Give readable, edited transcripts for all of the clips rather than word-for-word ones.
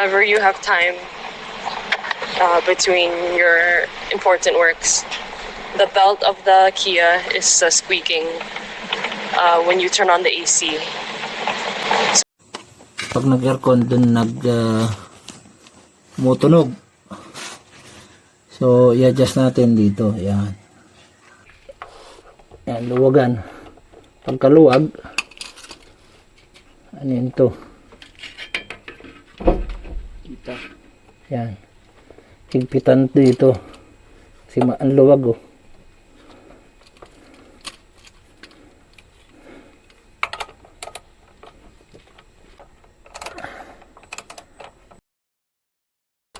ever you have time between your important works. The belt of the Kia is squeaking when you turn on the AC. Pag nag-aircon dun mutunog. So i-adjust natin dito. Yan. Yan, luwagan. Pagkaluwag, ano yun to? Kita. Yan. Higpitan dito. Kasi ang luwag oh.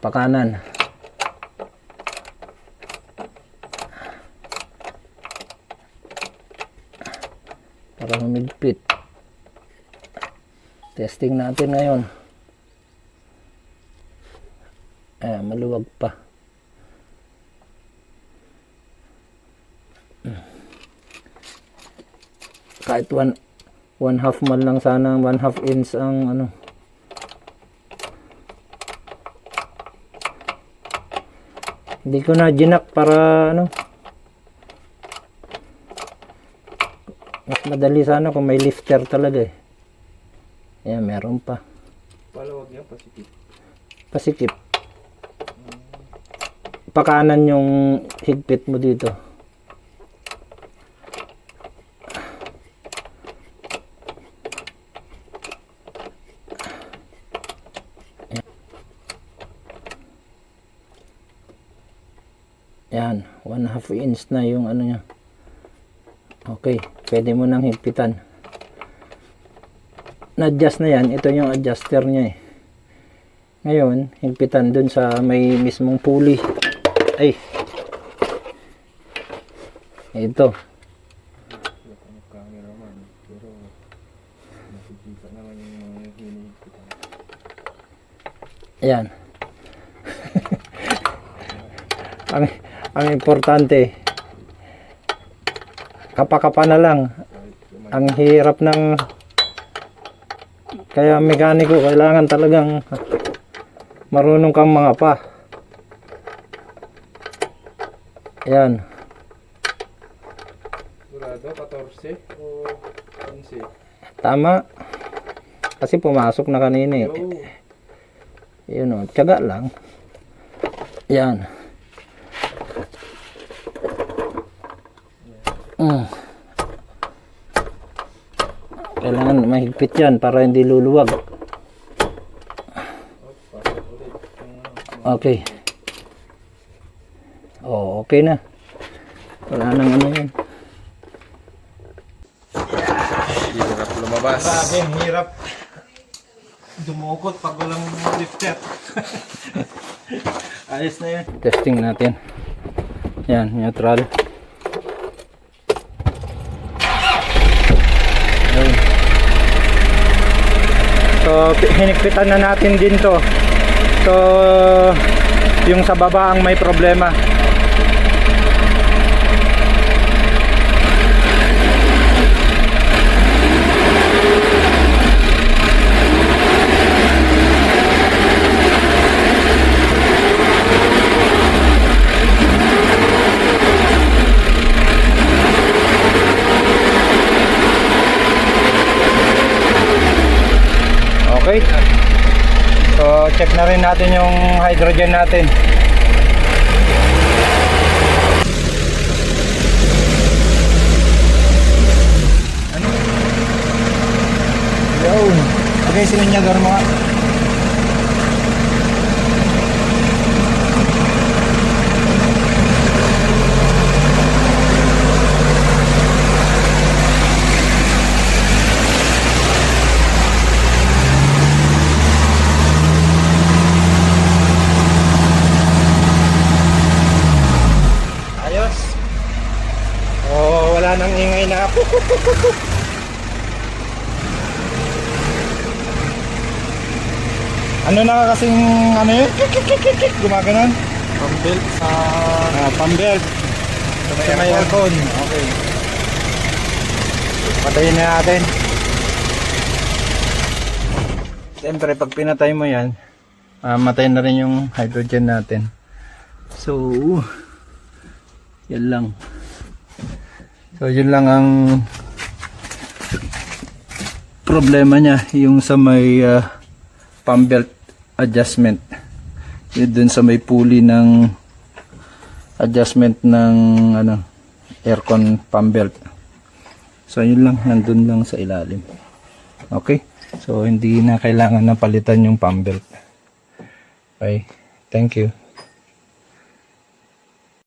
Pakanan. Para humigpit. Testing natin ngayon. Ayan, maluwag pa. Kahit one half man lang sana, 1/2 inch ang ano. Hindi ko na ginak para ano. Mas madali sana kung may lifter talaga eh. Ayan, meron pa. Palawag niya, pasikip. Pasikip. Pakanan yung higpit mo dito. Yan, 1/2 inch na yung ano niya. Okay, pwede mo nang higpitan. Na-adjust na yan, ito yung adjuster niya eh. Ngayon, higpitan dun sa may mismong pulley. Ay. Ito. Ayan. Ang importante, kapa-kapa na lang. Ang hirap ng, kaya mekaniko kailangan talagang marunong kang mga pa. Ayan. Durado, 14 o 15? Tama. Kasi pumasok na kanina eh. Yun o, tiyaga lang. Ayan. Kailangan mahigpit yan para hindi luluwag. Okay. Oh, okay na. Wala nang ano yan. Hirap lumabas. Grabe, ang hirap dumukot pag walang lifter. Ayos na yan. Testing natin. Yan, neutral. Ayun. So, hinigpitan na natin din to. So, yung sa baba ang may problema. Okay. So, check na rin natin yung hydrogen natin. Ano? Yun. Okay, sinunyagar mo nga. Wala nang ingay na ako. Ano na kasing ano yun? Gumaganon? Pambelt sa... Pambelt. Sa may aircon. Okay. Patayin na natin. Siyempre pag pinatay mo yan, matay na rin yung hydrogen natin. So, yan lang. So, yun lang ang problema niya, yung sa may pump belt adjustment. Yun dun sa may pulley ng adjustment ng aircon pump belt. So, yun lang, nandun lang sa ilalim. Okay? So, hindi na kailangan na palitan yung pump belt. Okay? Thank you.